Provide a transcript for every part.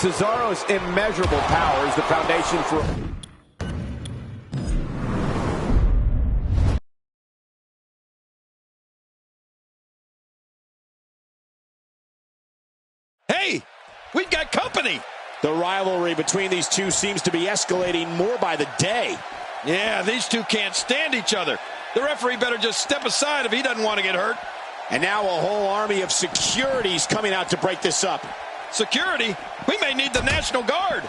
Cesaro's immeasurable power is the foundation for... Hey, we've got company. The rivalry between these two seems to be escalating more by the day. Yeah, these two can't stand each other. The referee better just step aside if he doesn't want to get hurt. And now a whole army of security's coming out to break this up. Security? We may need the National Guard.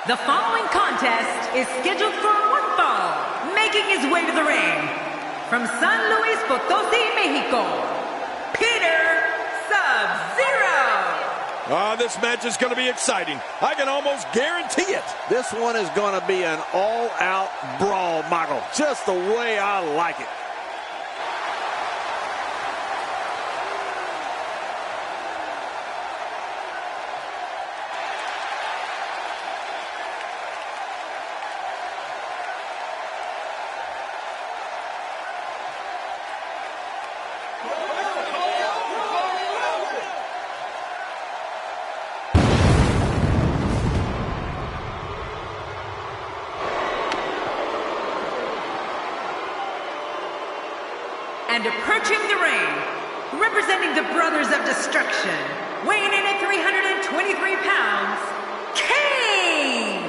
The following contest is scheduled for one fall. Making his way to the ring, from San Luis Potosí, Mexico, Peter Sub-Zero. This match is going to be exciting. I can almost guarantee it. This one is going to be an all-out brawl, Michael. Just the way I like it. And approaching the ring, representing the Brothers of Destruction, weighing in at 323 pounds, Kane!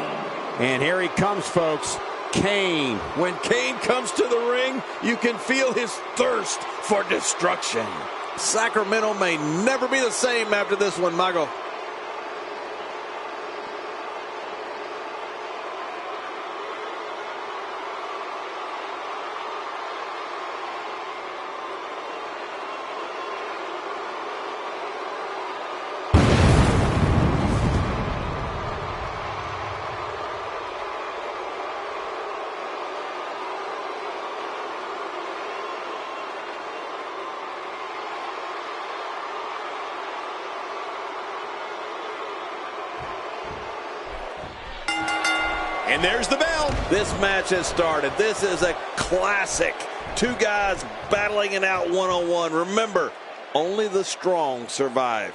And here he comes, folks, Kane. When Kane comes to the ring, you can feel his thirst for destruction. Sacramento may never be the same after this one, Michael. And there's the bell. This match has started. This is a classic. Two guys battling it out one-on-one. Remember, only the strong survive.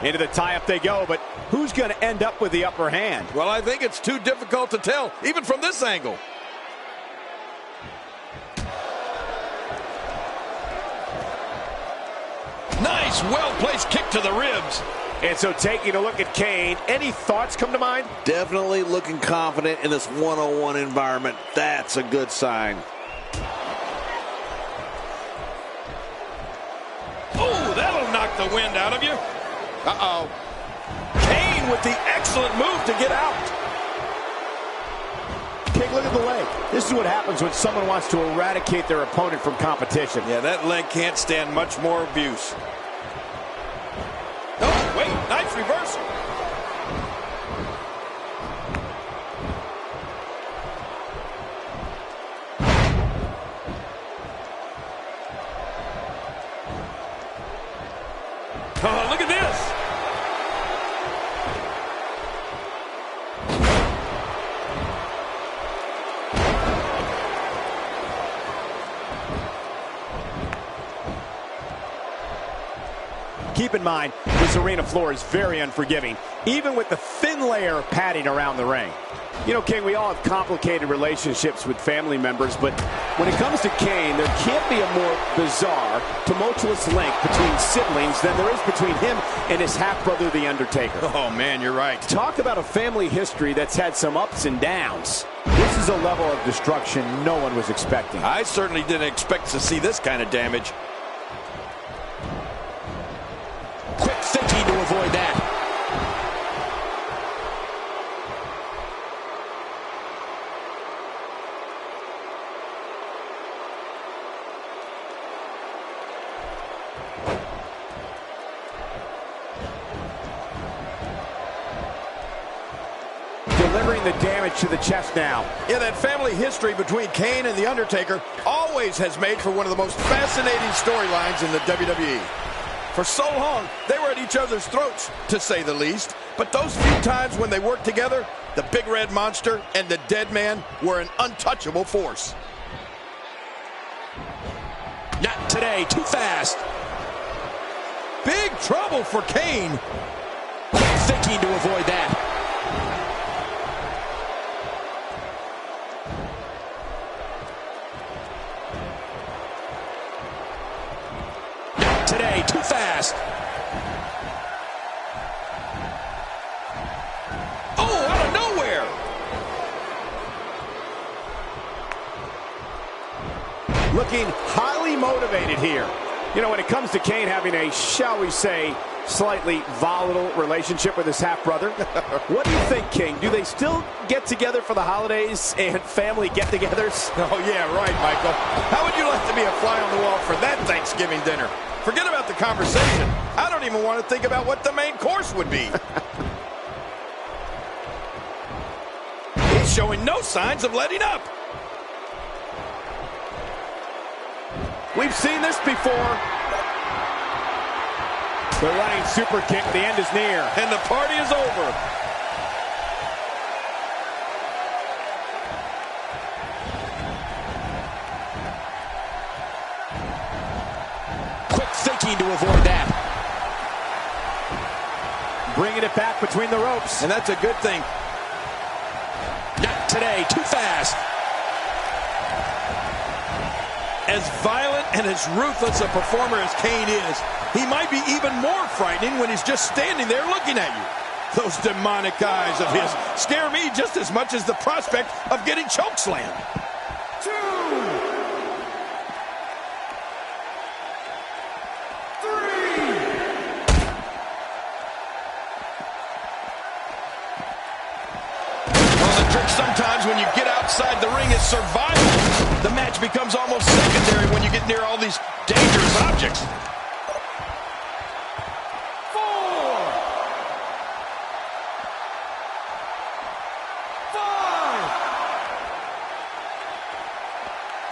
Into the tie-up they go, but who's going to end up with the upper hand? Well, I think it's too difficult to tell, even from this angle. Nice, well-placed kick to the ribs. And so taking a look at Kane, any thoughts come to mind? Definitely looking confident in this one-on-one environment. That's a good sign. Oh, that'll knock the wind out of you. Uh-oh. Kane with the excellent move to get out. Take a look at the leg. This is what happens when someone wants to eradicate their opponent from competition. Yeah, that leg can't stand much more abuse. Oh, wait, nice reversal. Oh, look at this. Keep in mind, this arena floor is very unforgiving, even with the thin layer of padding around the ring. You know, King, we all have complicated relationships with family members, but when it comes to Kane, there can't be a more bizarre, tumultuous link between siblings than there is between him and his half-brother, The Undertaker. Oh, man, you're right. Talk about a family history that's had some ups and downs. This is a level of destruction no one was expecting. I certainly didn't expect to see this kind of damage. Quick thinking to avoid that. Delivering the damage to the chest now. Yeah, that family history between Kane and The Undertaker always has made for one of the most fascinating storylines in the WWE. For so long, they were at each other's throats, to say the least. But those few times when they worked together, the Big Red Monster and the Dead Man were an untouchable force. Not today, too fast. Big trouble for Kane. Quick thinking to avoid that. Today, too fast. Oh, out of nowhere. Looking highly motivated here. You know, when it comes to Kane having a, shall we say, slightly volatile relationship with his half-brother, what do you think, King? Do they still get together for the holidays and family get-togethers? Oh, yeah, right, Michael. How would you like to be a fly on the wall for that Thanksgiving dinner? Forget about the conversation. I don't even want to think about what the main course would be. He's showing no signs of letting up. We've seen this before. The running super kick, the end is near. And the party is over. Thinking to avoid that. Bringing it back between the ropes. And that's a good thing. Not today, too fast. As violent and as ruthless a performer as Kane is, he might be even more frightening when he's just standing there looking at you. Those demonic eyes of his scare me just as much as the prospect of getting chokeslammed. 2, 3. Sometimes when you get outside the ring is survival. The match becomes almost secondary when you get near all these dangerous objects. 4.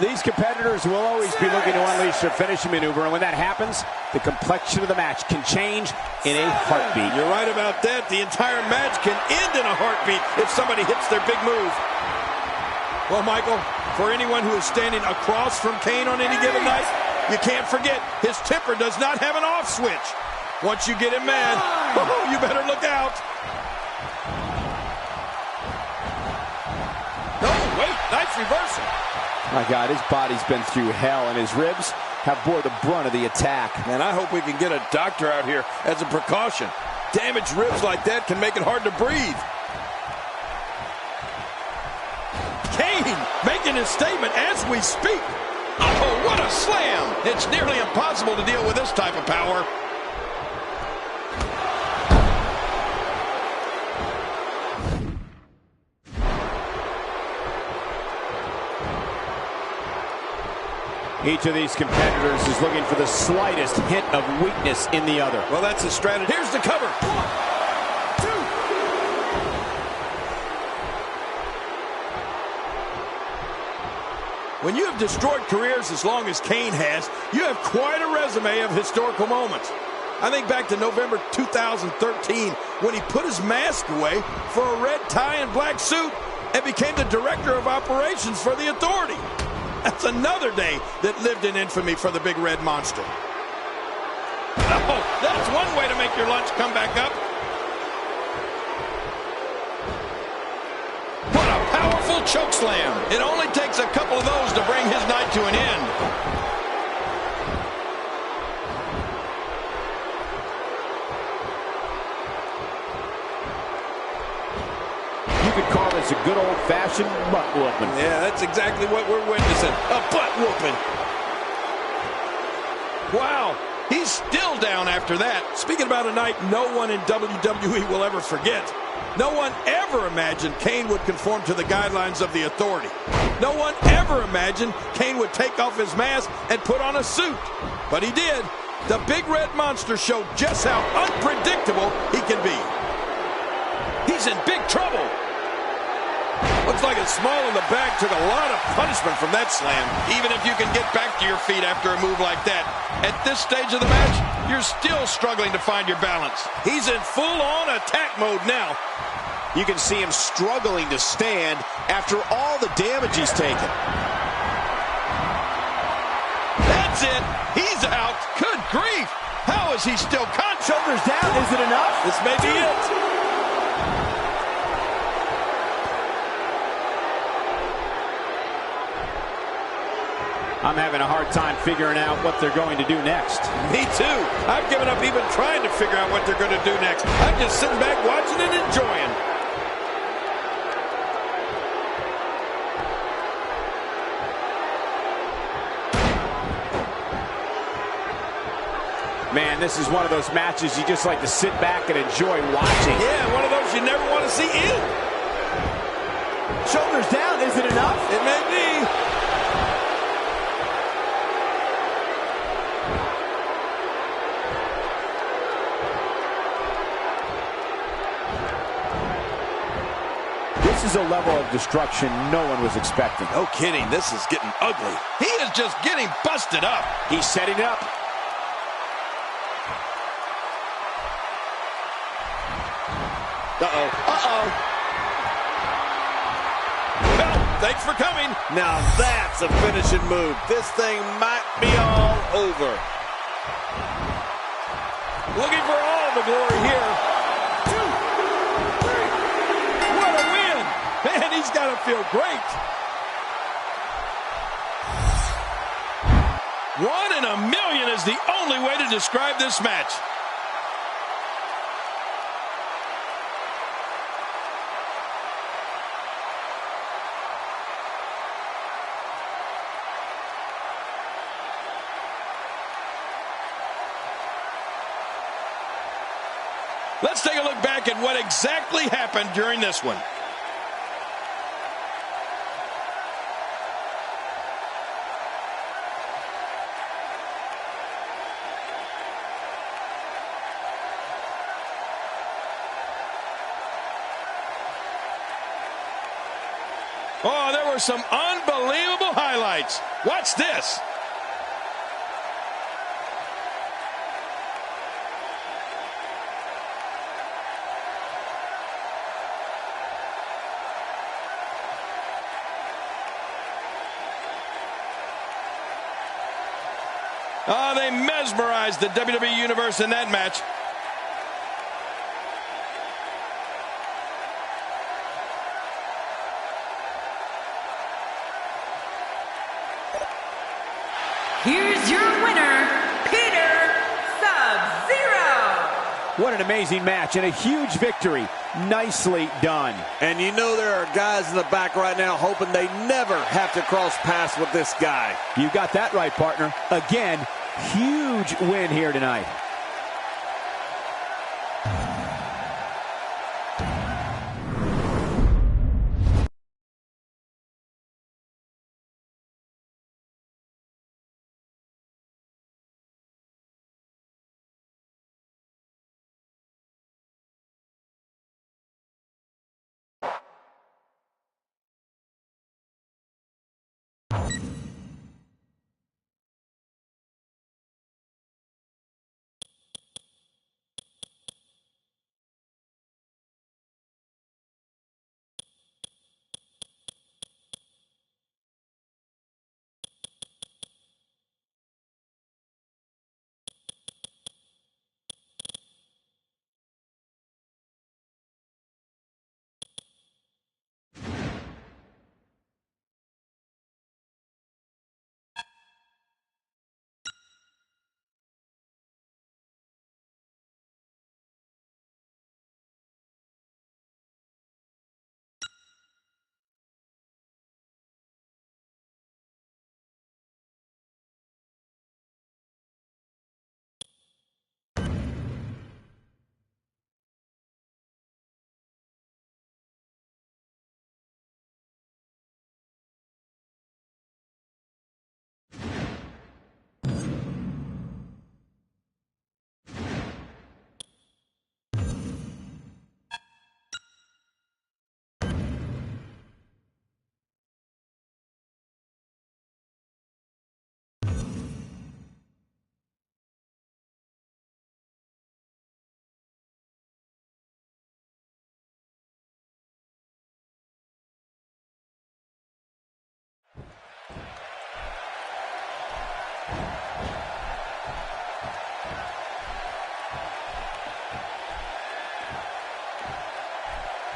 5. These competitors will always be looking to unleash their finishing maneuver, and when that happens, the complexion of the match can change in a heartbeat. You're right about that. The entire match can end in a heartbeat if somebody hits their big move. Well, Michael, for anyone who is standing across from Kane on any given night, you can't forget his temper does not have an off switch. Once you get him mad, oh, you better look out. No, wait, nice reversal. My God, his body's been through hell, and his ribs have bore the brunt of the attack. Man, I hope we can get a doctor out here as a precaution. Damaged ribs like that can make it hard to breathe. Kane making his statement as we speak. Oh, what a slam! It's nearly impossible to deal with this type of power. Each of these competitors is looking for the slightest hint of weakness in the other. Well, that's a strategy. Here's the cover. 1, 2. When you have destroyed careers as long as Kane has, you have quite a resume of historical moments. I think back to November 2013 when he put his mask away for a red tie and black suit and became the director of operations for the Authority. That's another day that lived in infamy for the Big Red Monster. Oh, that's one way to make your lunch come back up. What choke slam. It only takes a couple of those to bring his night to an end. You could call this a good old-fashioned butt whooping. Yeah, that's exactly what we're witnessing. A butt whooping. Wow, he's still down after that. Speaking about a night no one in WWE will ever forget. No one ever imagined Kane would conform to the guidelines of the Authority. No one ever imagined Kane would take off his mask and put on a suit. But he did. The Big Red Monster showed just how unpredictable he can be. He's in big trouble. Looks like a smile in the back took a lot of punishment from that slam. Even if you can get back to your feet after a move like that, at this stage of the match, you're still struggling to find your balance. He's in full-on attack mode now. You can see him struggling to stand after all the damage he's taken. That's it. He's out. Good grief. How is he still conscious? Shoulders down. Is it enough? This may be it. I'm having a hard time figuring out what they're going to do next. Me too. I've given up even trying to figure out what they're going to do next. I'm just sitting back watching and enjoying. Man, this is one of those matches you just like to sit back and enjoy watching. Yeah, one of those you never want to see end. Shoulders down. Is it enough? It may be. This is a level of destruction no one was expecting. No kidding. This is getting ugly. He is just getting busted up. He's setting it up. Uh-oh. Uh-oh. Well, thanks for coming. Now that's a finishing move. This thing might be all over. Looking for all the glory here. 2, 3. What a win. Man, he's got to feel great. 1 in a million is the only way to describe this match. Let's take a look back at what exactly happened during this one. Oh, there were some unbelievable highlights. Watch this. Oh, they mesmerized the WWE Universe in that match. Here's your winner, Peter Sub-Zero. What an amazing match and a huge victory. Nicely done. And you know there are guys in the back right now hoping they never have to cross paths with this guy. You got that right, partner. Again, huge win here tonight.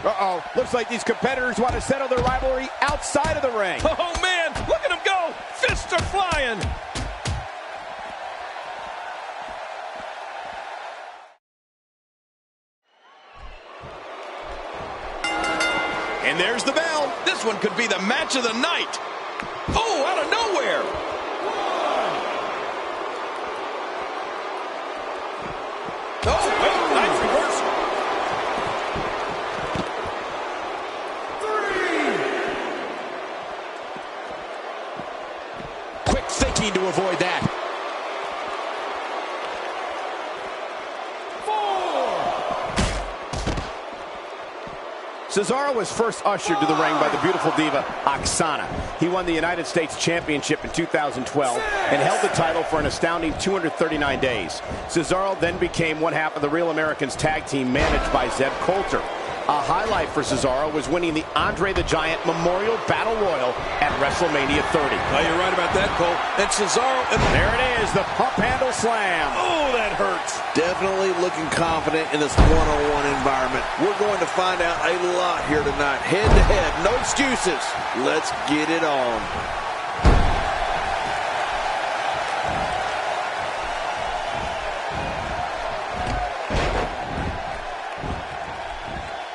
Uh-oh. Looks like these competitors want to settle their rivalry outside of the ring. Oh, man. Look at him go. Fists are flying. And there's the bell. This one could be the match of the night. Oh, out of nowhere. Oh, wait, nice reversal. Quick thinking to avoid that. Cesaro was first ushered to the ring by the beautiful diva, Oksana. He won the United States Championship in 2012 and held the title for an astounding 239 days. Cesaro then became one half of the Real Americans tag team managed by Zeb Coulter. A highlight for Cesaro was winning the Andre the Giant Memorial Battle Royal at WrestleMania 30. Oh, you're right about that, Cole. And Cesaro, and there it is, the pump handle slam. Oh, that hurts. Definitely looking confident in this one-on-one environment. We're going to find out a lot here tonight. Head-to-head, no excuses. Let's get it on.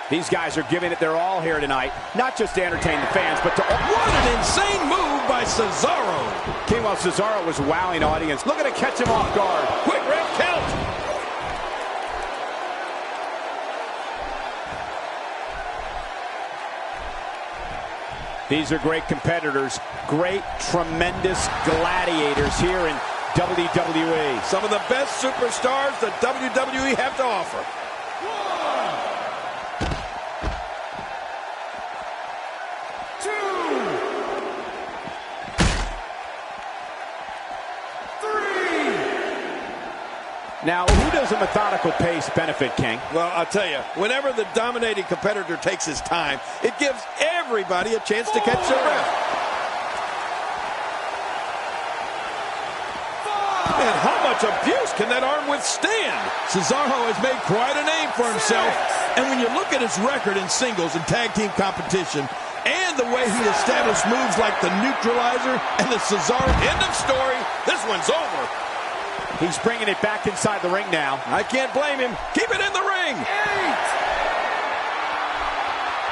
These guys are giving it their all here tonight, not just to entertain the fans, but to... What an insane move by Cesaro. Meanwhile, Cesaro was wowing audience. Look at it catch him off guard. Quick ref count. These are great competitors, great, tremendous gladiators here in WWE. Some of the best superstars that WWE have to offer. Now, who does a methodical pace benefit, King? Well, I'll tell you, whenever the dominating competitor takes his time, it gives everybody a chance to catch their breath. And how much abuse can that arm withstand? Cesaro has made quite a name for himself. And when you look at his record in singles and tag team competition, and the way he established moves like the neutralizer and the Cesaro, end of story, this one's over. He's bringing it back inside the ring now. I can't blame him. Keep it in the ring. 8.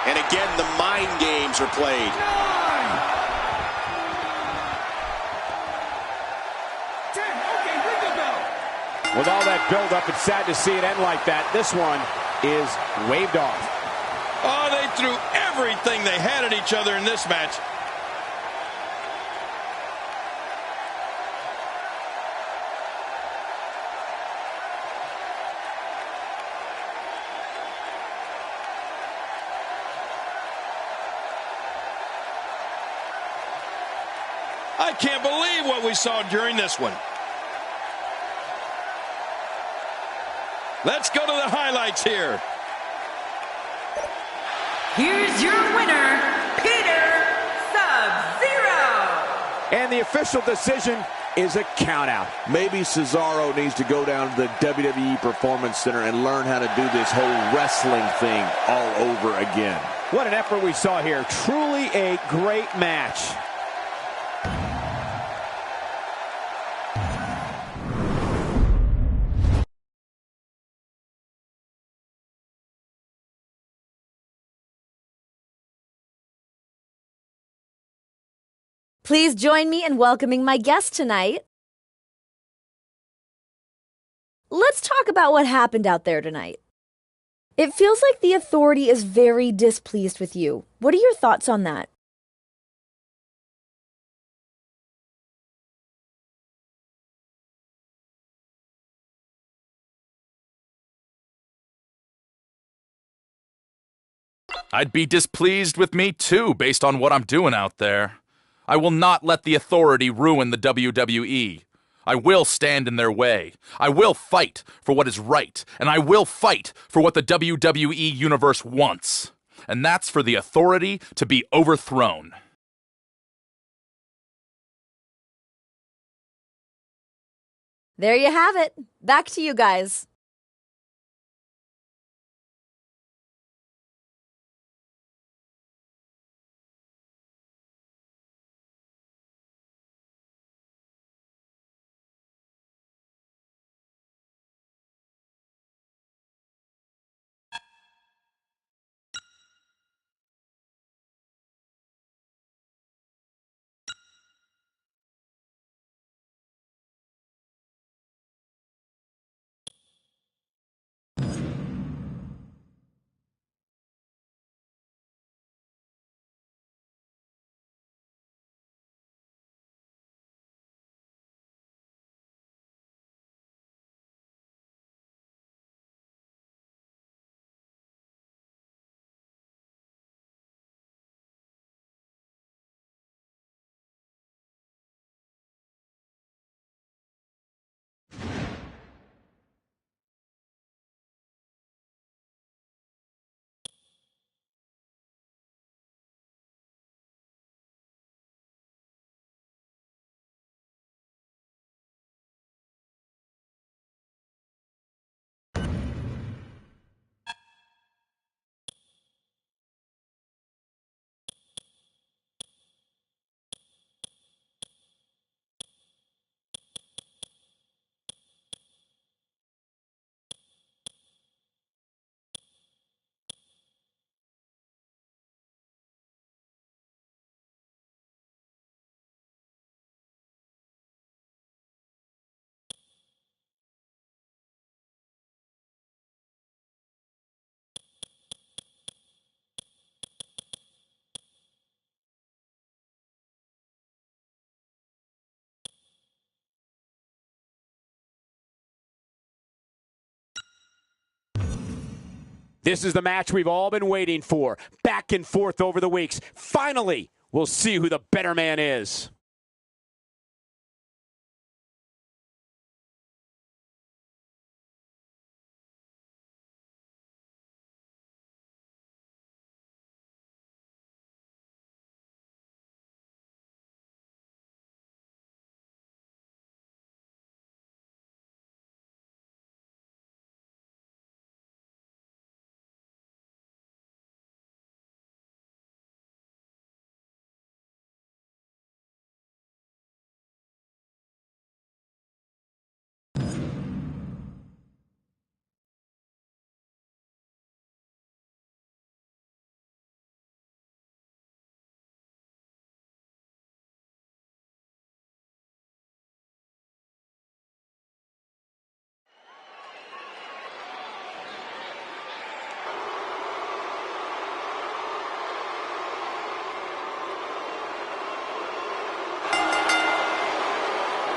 And again, the mind games are played. 9. 10. Okay, ring the bell. With all that build-up, it's sad to see it end like that. This one is waved off. Oh, they threw everything they had at each other in this match. I can't believe what we saw during this one. Let's go to the highlights here. Here's your winner, Peter Sub-Zero. And the official decision is a countout. Maybe Cesaro needs to go down to the WWE Performance Center and learn how to do this whole wrestling thing all over again. What an effort we saw here. Truly a great match. Please join me in welcoming my guest tonight. Let's talk about what happened out there tonight. It feels like the Authority is very displeased with you. What are your thoughts on that? I'd be displeased with me too, based on what I'm doing out there. I will not let the Authority ruin the WWE. I will stand in their way. I will fight for what is right, and I will fight for what the WWE Universe wants. And that's for the Authority to be overthrown. There you have it. Back to you guys. This is the match we've all been waiting for. Back and forth over the weeks. Finally, we'll see who the better man is.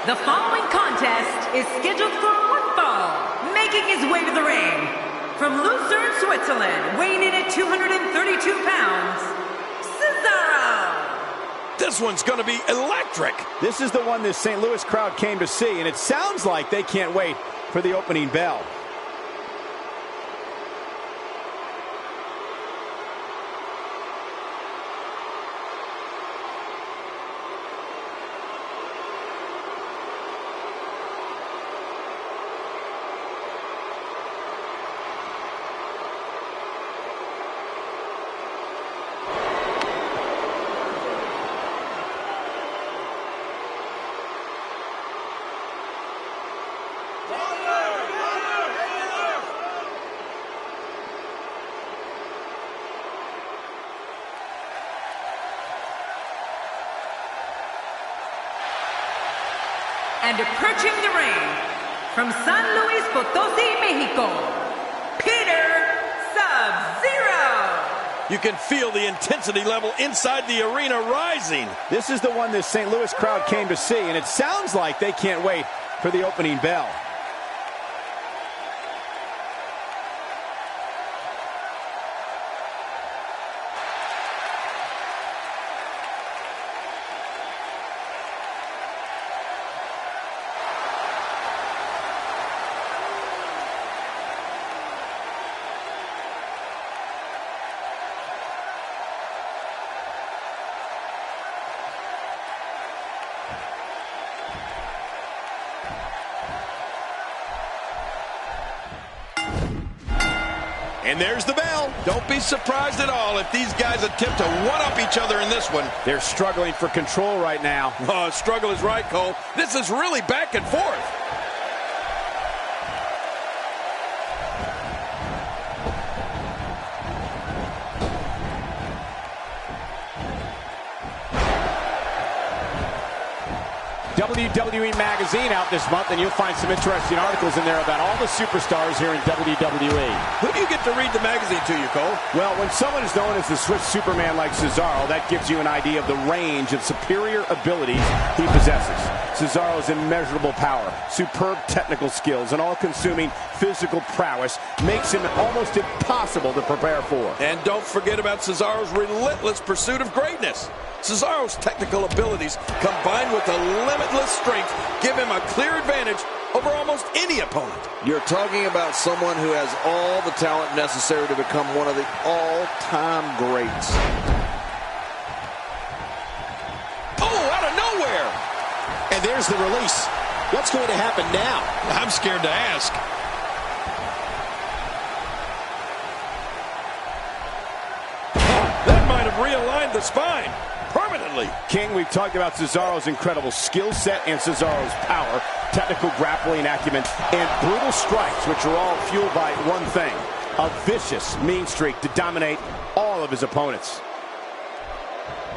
The following contest is scheduled for one fall. Making his way to the ring, from Lucerne, Switzerland, weighing in at 232 pounds, Cesaro. This one's going to be electric. This is the one this St. Louis crowd came to see, and it sounds like they can't wait for the opening bell. And approaching the ring, from San Luis Potosí, Mexico, Peter Sub-Zero. You can feel the intensity level inside the arena rising. This is the one this St. Louis crowd came to see, and it sounds like they can't wait for the opening bell. And there's the bell. Don't be surprised at all if these guys attempt to one-up each other in this one. They're struggling for control right now. Oh, struggle is right, Cole. This is really back and forth. WWE Magazine out this month, and you'll find some interesting articles in there about all the superstars here in WWE. Who do you get to read the magazine to you, Cole? Well, when someone is known as the Swiss Superman like Cesaro, that gives you an idea of the range of superior abilities he possesses. Cesaro's immeasurable power, superb technical skills, and all-consuming physical prowess makes him almost impossible to prepare for. And don't forget about Cesaro's relentless pursuit of greatness. Cesaro's technical abilities, combined with the limitless strength, give him a clear advantage over almost any opponent. You're talking about someone who has all the talent necessary to become one of the all-time greats. Oh, out of nowhere! And there's the release. What's going to happen now? I'm scared to ask. That might have realigned the spine permanently. King, we've talked about Cesaro's incredible skill set and Cesaro's power, technical grappling acumen, and brutal strikes, which are all fueled by one thing: a vicious mean streak to dominate all of his opponents.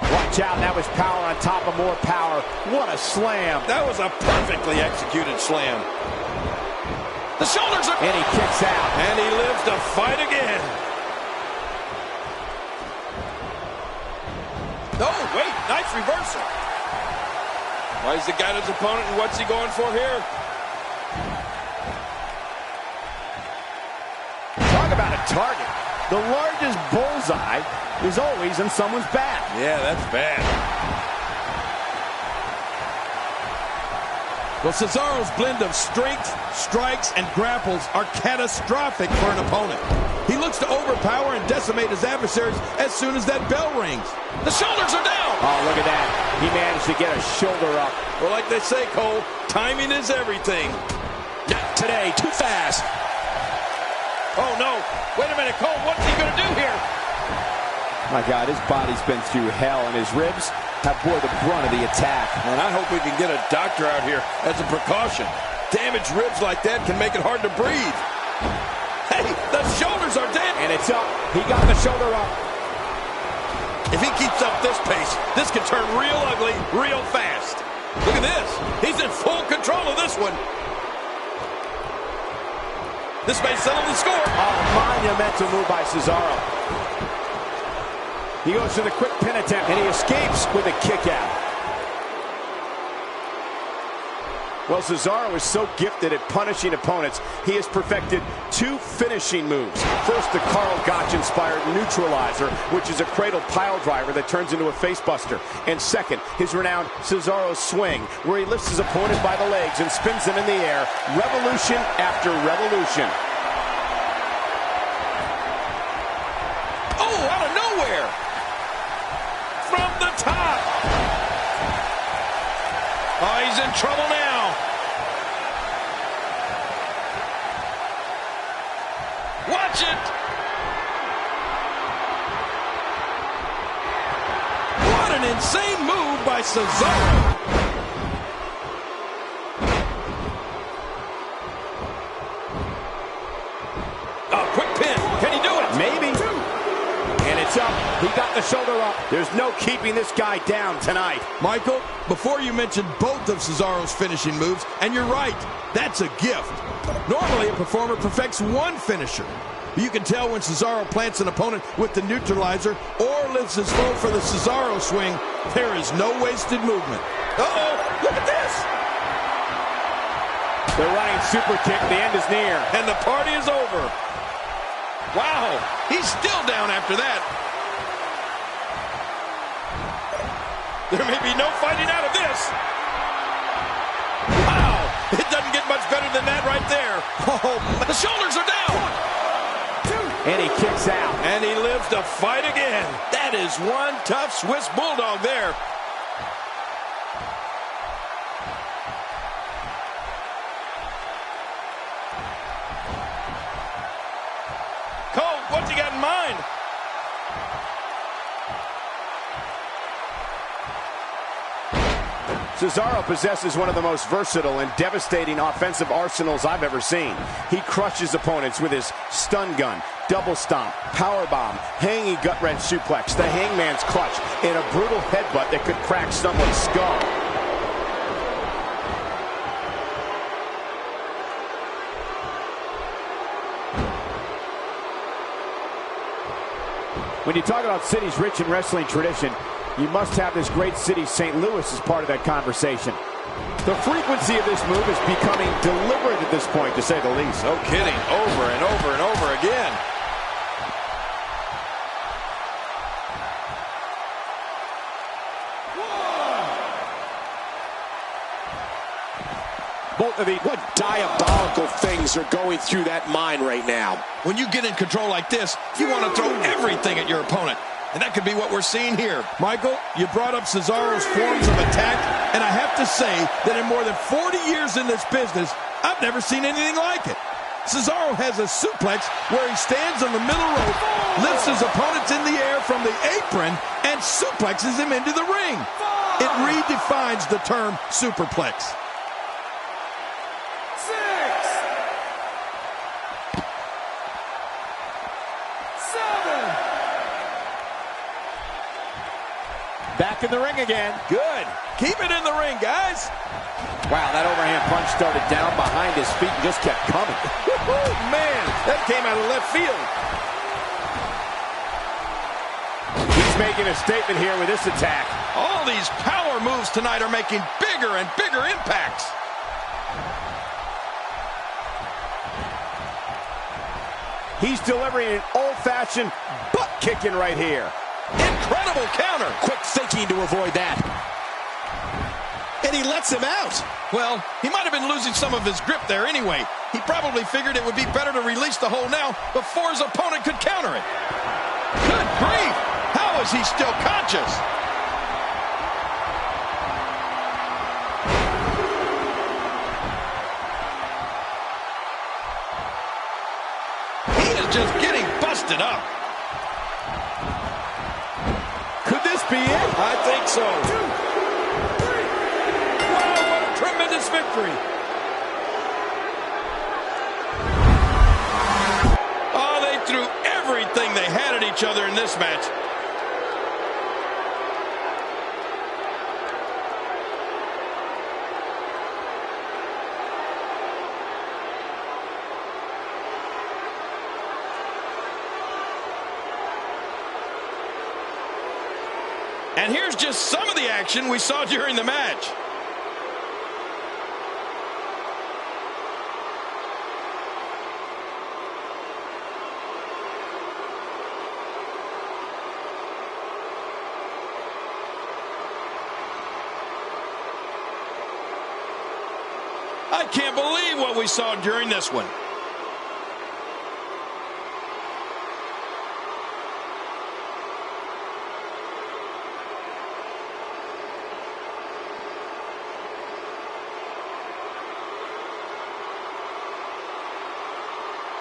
Watch out, that was power on top of more power. What a slam. That was a perfectly executed slam. The shoulders are... And he kicks out. And he lives to fight again. Oh, wait, nice reversal. Well, he's the guy his opponent, and what's he going for here? Talk about a target. The largest bullseye is always in someone's back. Yeah, that's bad. Well, Cesaro's blend of strength, strikes, and grapples are catastrophic for an opponent. He looks to overpower and decimate his adversaries as soon as that bell rings. The shoulders are down. Oh, look at that. He managed to get a shoulder up. Well, like they say, Cole, timing is everything. Not today. Too fast. Oh, no. Wait a minute, Cole. What's he going to do here? My God, his body's been through hell, and his ribs have bore the brunt of the attack. And I hope we can get a doctor out here as a precaution. Damaged ribs like that can make it hard to breathe. Hey, the shoulders are dead. And it's up. He got the shoulder up. If he keeps up this pace, this could turn real ugly real fast. Look at this. He's in full control of this one. This may settle the score. Oh, monumental move by Cesaro. He goes for the quick pin attempt, and he escapes with a kick out. Well, Cesaro is so gifted at punishing opponents, he has perfected 2 finishing moves. First, the Karl Gotch-inspired neutralizer, which is a cradle pile driver that turns into a facebuster. And second, his renowned Cesaro swing, where he lifts his opponent by the legs and spins them in the air, revolution after revolution. Oh, out of nowhere! From the top! Oh, he's in trouble now. Watch it! What an insane move by Cesaro! Oh, quick pin. Can he do it? Maybe. And it's up. He got the shoulder up. There's no keeping this guy down tonight. Michael, before you mentioned both of Cesaro's finishing moves, and you're right, that's a gift. Normally, a performer perfects one finisher. You can tell when Cesaro plants an opponent with the neutralizer or lifts his foe for the Cesaro swing. There is no wasted movement. Uh-oh, look at this! The running super kick, the end is near. And the party is over. Wow, he's still down after that. There may be no fighting out of this. Wow, it doesn't get much better than that right there. Oh, the shoulders are down. 1, 2. And he kicks out. And he lives to fight again. That is one tough Swiss Bulldog there. Cole, what's he got in mind? Cesaro possesses one of the most versatile and devastating offensive arsenals I've ever seen. He crushes opponents with his stun gun, double stomp, power bomb, hanging gut-wrench suplex, the hangman's clutch, and a brutal headbutt that could crack someone's skull. When you talk about cities rich in wrestling tradition, you must have this great city, St. Louis, as part of that conversation. The frequency of this move is becoming deliberate at this point, to say the least. No kidding. Over and over and over again. Both of these, What diabolical things are going through that mind right now? When you get in control like this, you want to throw everything at your opponent. And that could be what we're seeing here. Michael, you brought up Cesaro's forms of attack, and I have to say that in more than 40 years in this business, I've never seen anything like it. Cesaro has a suplex where he stands on the middle rope, lifts his opponents in the air from the apron, and suplexes him into the ring. It redefines the term superplex. back in the ring again. Good. Keep it in the ring, guys. Wow, that overhand punch started down behind his feet and just kept coming. Man, that came out of left field. He's making a statement here with this attack. All these power moves tonight are making bigger and bigger impacts. He's delivering an old-fashioned butt-kicking right here. Incredible counter. Quick thinking to avoid that. And he lets him out. Well, he might have been losing some of his grip there anyway. He probably figured it would be better to release the hold now before his opponent could counter it. Good grief! How is he still conscious? He is just getting busted up. Could this be it? I think so. 2, 3. Wow, what a tremendous victory. Oh, they threw everything they had at each other in this match. And here's just some of the action we saw during the match. I can't believe what we saw during this one.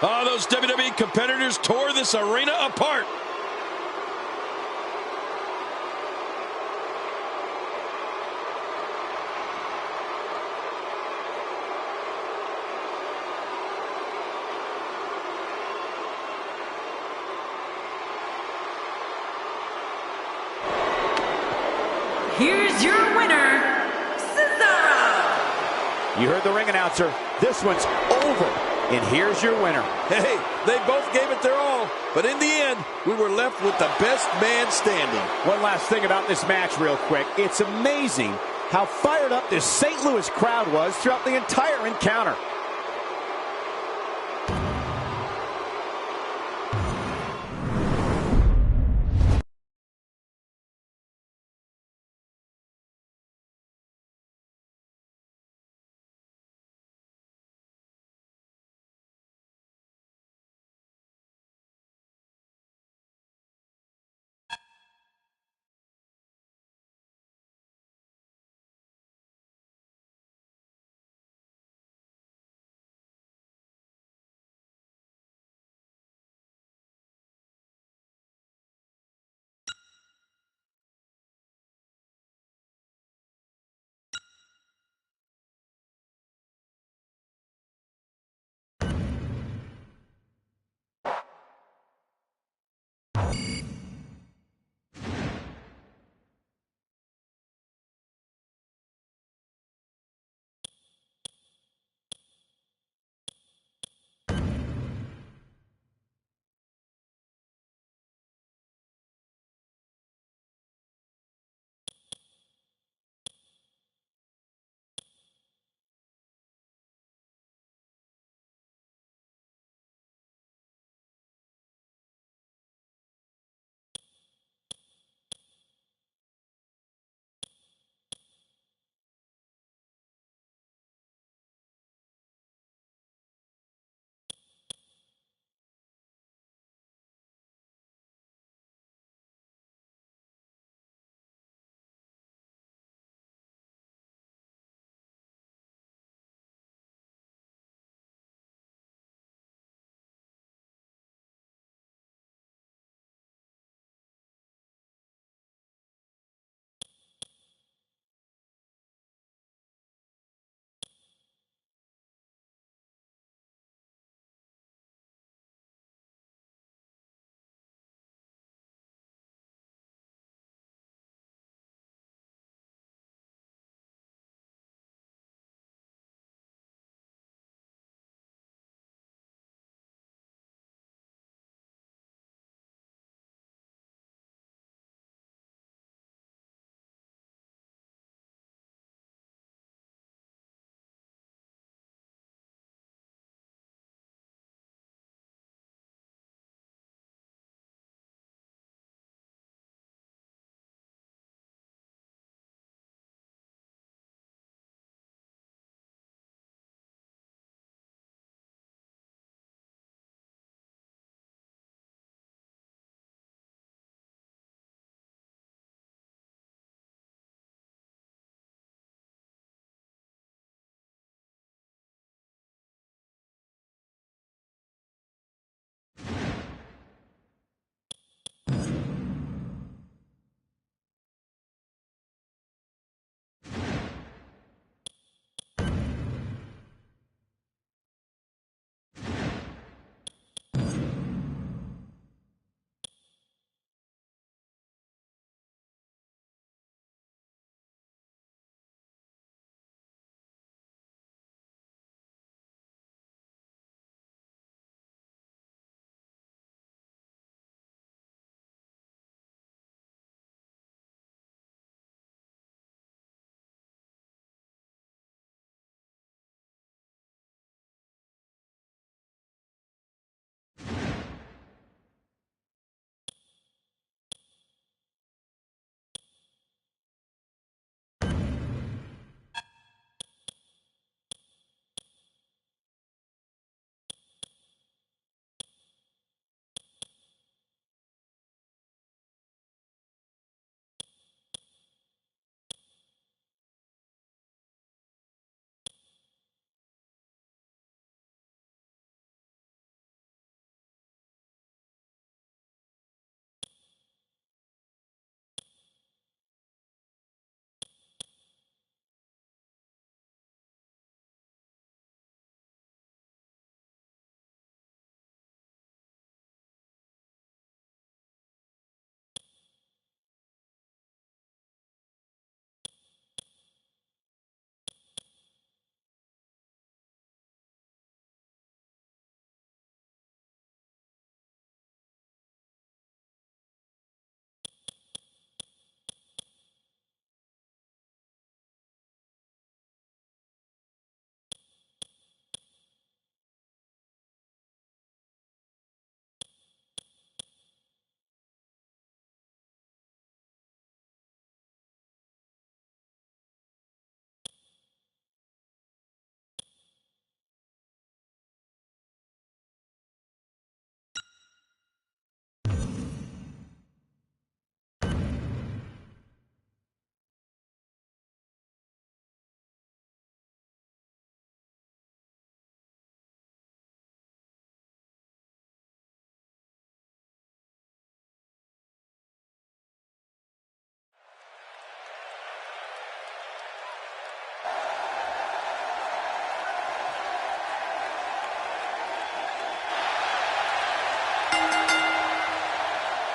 Oh, those WWE competitors tore this arena apart. Here's your winner, Cesaro. You heard the ring announcer. This one's over. And here's your winner. Hey, they both gave it their all, but in the end, we were left with the best man standing. One last thing about this match real quick. It's amazing how fired up this St. Louis crowd was throughout the entire encounter.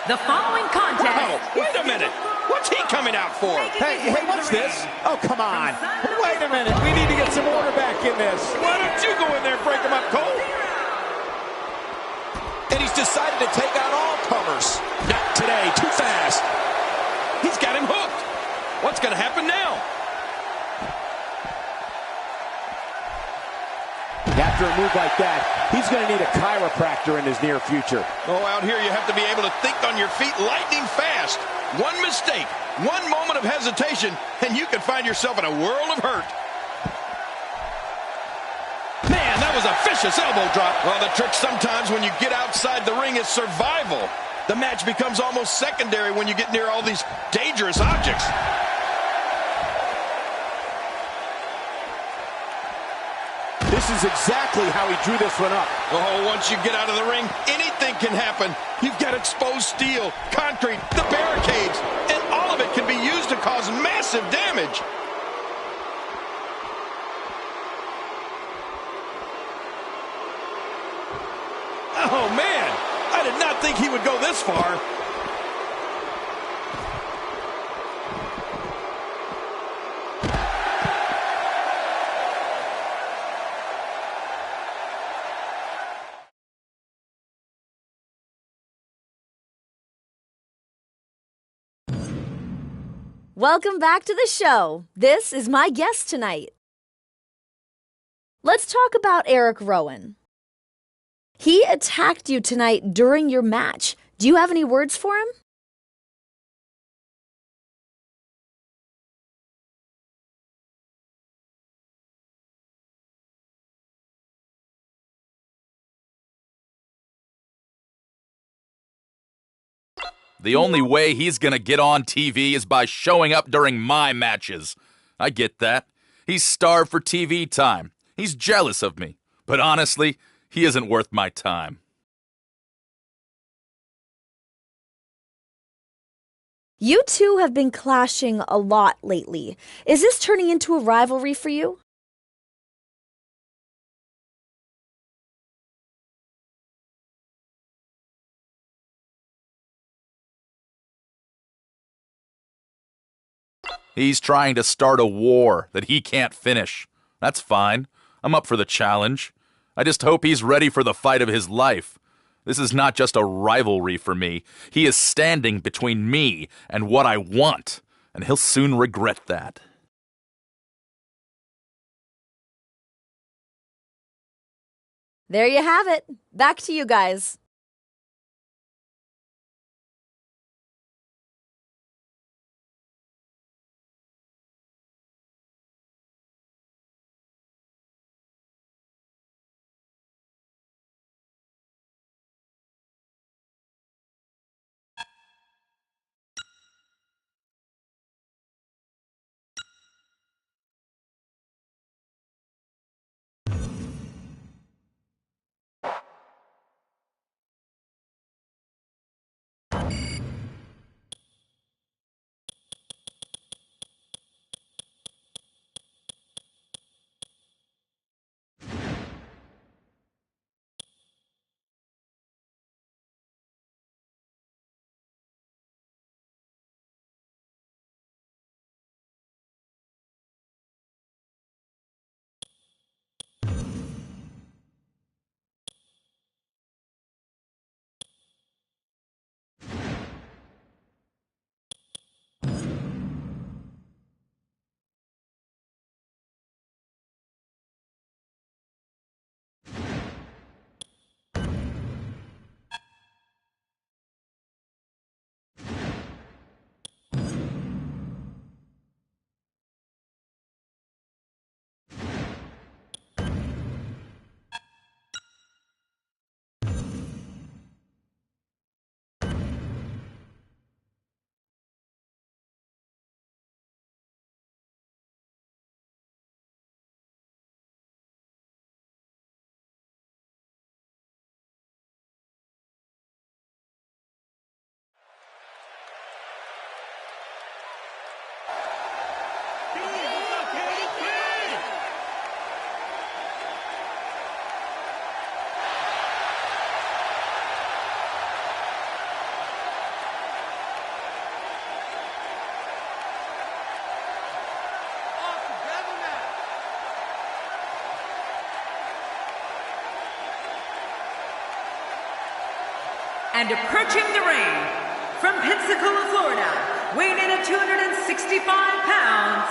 The following contest. Oh, wait a minute. What's he coming out for? Hey, what's this? Oh, come on. Wait a minute. We need to get some order back in this. Why don't you go in there and break him up, Cole? And he's decided to take out all comers. Not today, too fast. He's got him hooked. What's going to happen now? After a move like that, he's going to need a chiropractor in his near future. Oh, out here you have to be able to think on your feet lightning fast. One mistake, one moment of hesitation, and you can find yourself in a world of hurt. Man, that was a vicious elbow drop. Well, the trick sometimes when you get outside the ring is survival. The match becomes almost secondary when you get near all these dangerous objects. This is exactly how he drew this one up. Oh, once you get out of the ring, anything can happen. You've got exposed steel, concrete, the barricades, and all of it can be used to cause massive damage. Oh, man, I did not think he would go this far. Welcome back to the show. This is my guest tonight. Let's talk about Eric Rowan. He attacked you tonight during your match. Do you have any words for him? The only way he's gonna get on TV is by showing up during my matches. I get that. He's starved for TV time. He's jealous of me. But honestly, he isn't worth my time. You two have been clashing a lot lately. Is this turning into a rivalry for you? He's trying to start a war that he can't finish. That's fine. I'm up for the challenge. I just hope he's ready for the fight of his life. This is not just a rivalry for me. He is standing between me and what I want, and he'll soon regret that. There you have it. Back to you guys. And approaching the ring, from Pensacola, Florida, weighing in at 265 pounds,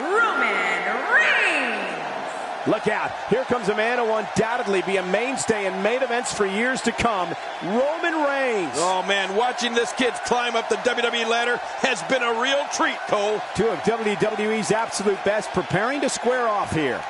Roman Reigns. Look out. Here comes a man who will undoubtedly be a mainstay in main events for years to come, Roman Reigns. Oh, man, watching this kid climb up the WWE ladder has been a real treat, Cole. Two of WWE's absolute best preparing to square off here.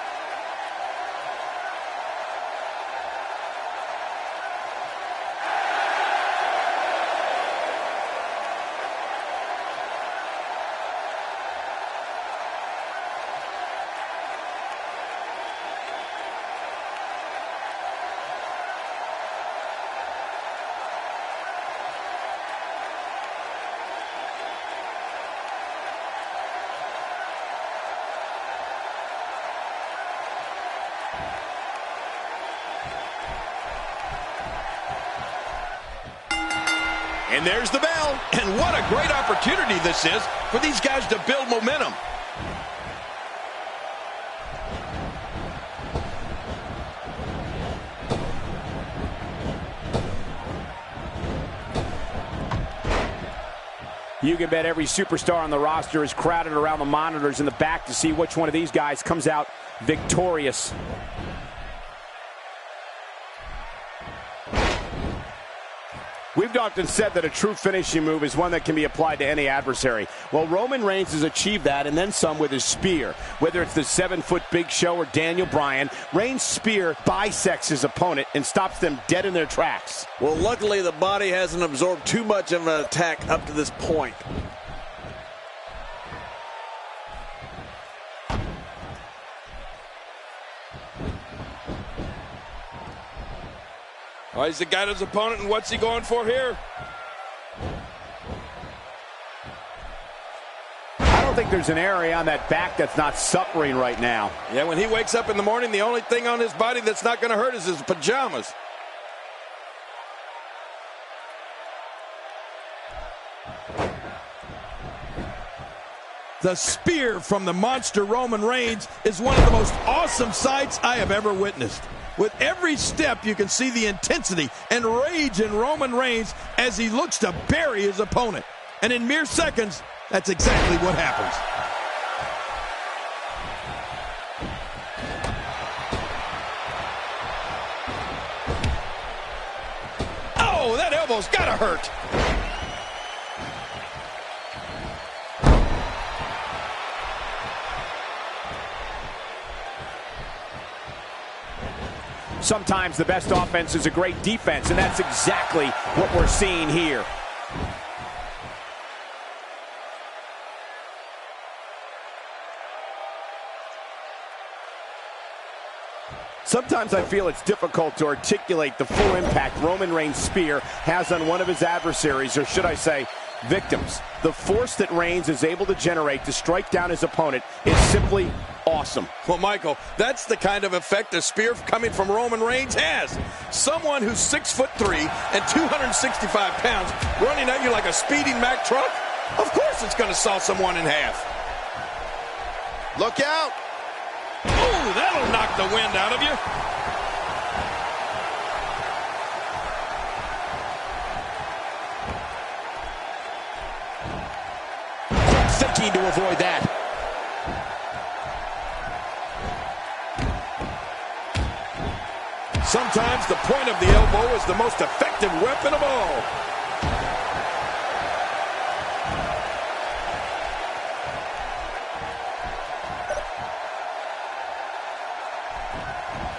And there's the bell. And what a great opportunity this is for these guys to build momentum. You can bet every superstar on the roster is crowded around the monitors in the back to see which one of these guys comes out victorious. We've often said that a true finishing move is one that can be applied to any adversary. Well, Roman Reigns has achieved that and then some with his spear. Whether it's the 7-foot Big Show or Daniel Bryan, Reigns' spear bisects his opponent and stops them dead in their tracks. Well, luckily the body hasn't absorbed too much of an attack up to this point. Oh, he's got his opponent, and what's he going for here? I don't think there's an area on that back that's not suffering right now. Yeah, when he wakes up in the morning, the only thing on his body that's not going to hurt is his pajamas. The spear from the monster Roman Reigns is one of the most awesome sights I have ever witnessed. With every step, you can see the intensity and rage in Roman Reigns as he looks to bury his opponent. And in mere seconds, that's exactly what happens. Oh, that elbow's gotta hurt. Sometimes the best offense is a great defense, and that's exactly what we're seeing here. Sometimes I feel it's difficult to articulate the full impact Roman Reigns' spear has on one of his adversaries, or should I say, victims. The force that Reigns is able to generate to strike down his opponent is simply awesome. Well, Michael, that's the kind of effect a spear coming from Roman Reigns has. Someone who's 6'3" and 265 pounds running at you like a speeding Mack truck? Of course it's going to saw someone in half. Look out. Ooh, that'll knock the wind out of you. Thinking to avoid that. Sometimes the point of the elbow is the most effective weapon of all.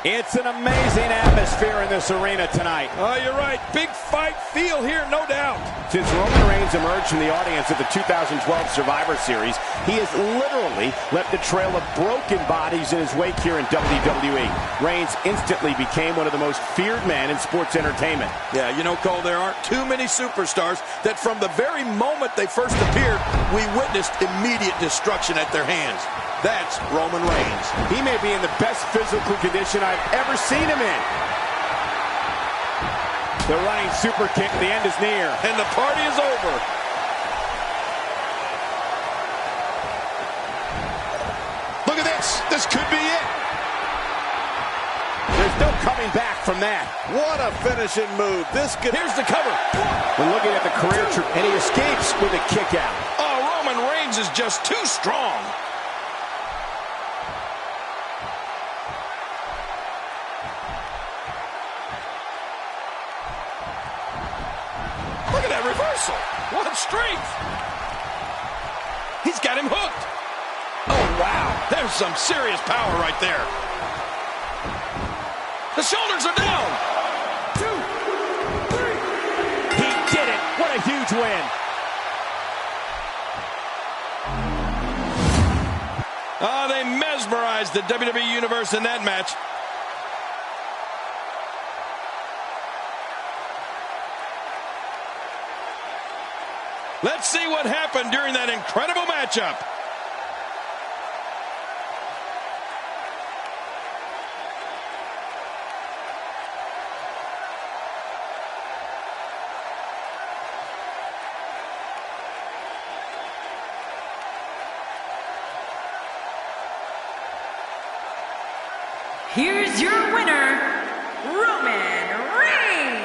It's an amazing atmosphere in this arena tonight. Oh, you're right. Big fight feel here, no doubt. Since Roman Reigns emerged from the audience at the 2012 Survivor Series, he has literally left a trail of broken bodies in his wake here in WWE. Reigns instantly became one of the most feared men in sports entertainment. Yeah, you know, Cole, there aren't too many superstars that from the very moment they first appeared, we witnessed immediate destruction at their hands. That's Roman Reigns. He may be in the best physical condition I've ever seen him in. The running super kick, the end is near. And the party is over. Look at this. This could be it. There's There's no coming back from that. What a finishing move. Here's the cover. We're looking at the career and he escapes with a kick out. Oh, Roman Reigns is just too strong. Look at that reversal. What strength. He's got him hooked. Oh, wow. There's some serious power right there. The shoulders are down. 2, 3. He did it. What a huge win. Oh, they mesmerized the WWE Universe in that match. Let's see what happened during that incredible matchup. Here's your winner, Roman Reigns.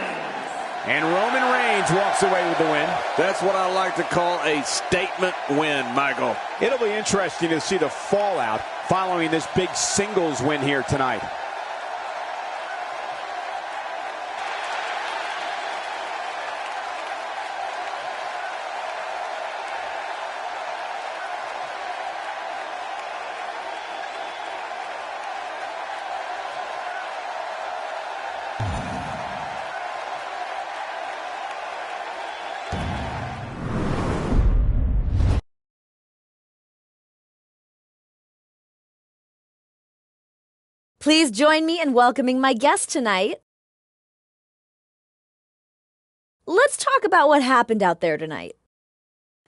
And Roman Reigns walks away with the win. That's what I like to call a statement win, Michael. It'll be interesting to see the fallout following this big singles win here tonight. Please join me in welcoming my guest tonight. Let's talk about what happened out there tonight.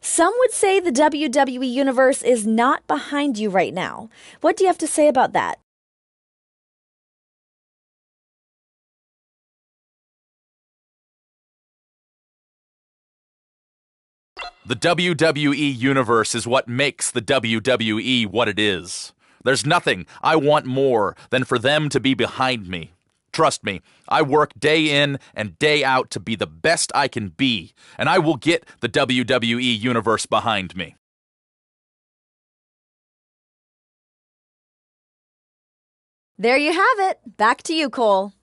Some would say the WWE Universe is not behind you right now. What do you have to say about that? The WWE Universe is what makes the WWE what it is. There's nothing I want more than for them to be behind me. Trust me, I work day in and day out to be the best I can be, and I will get the WWE Universe behind me. There you have it. Back to you, Cole.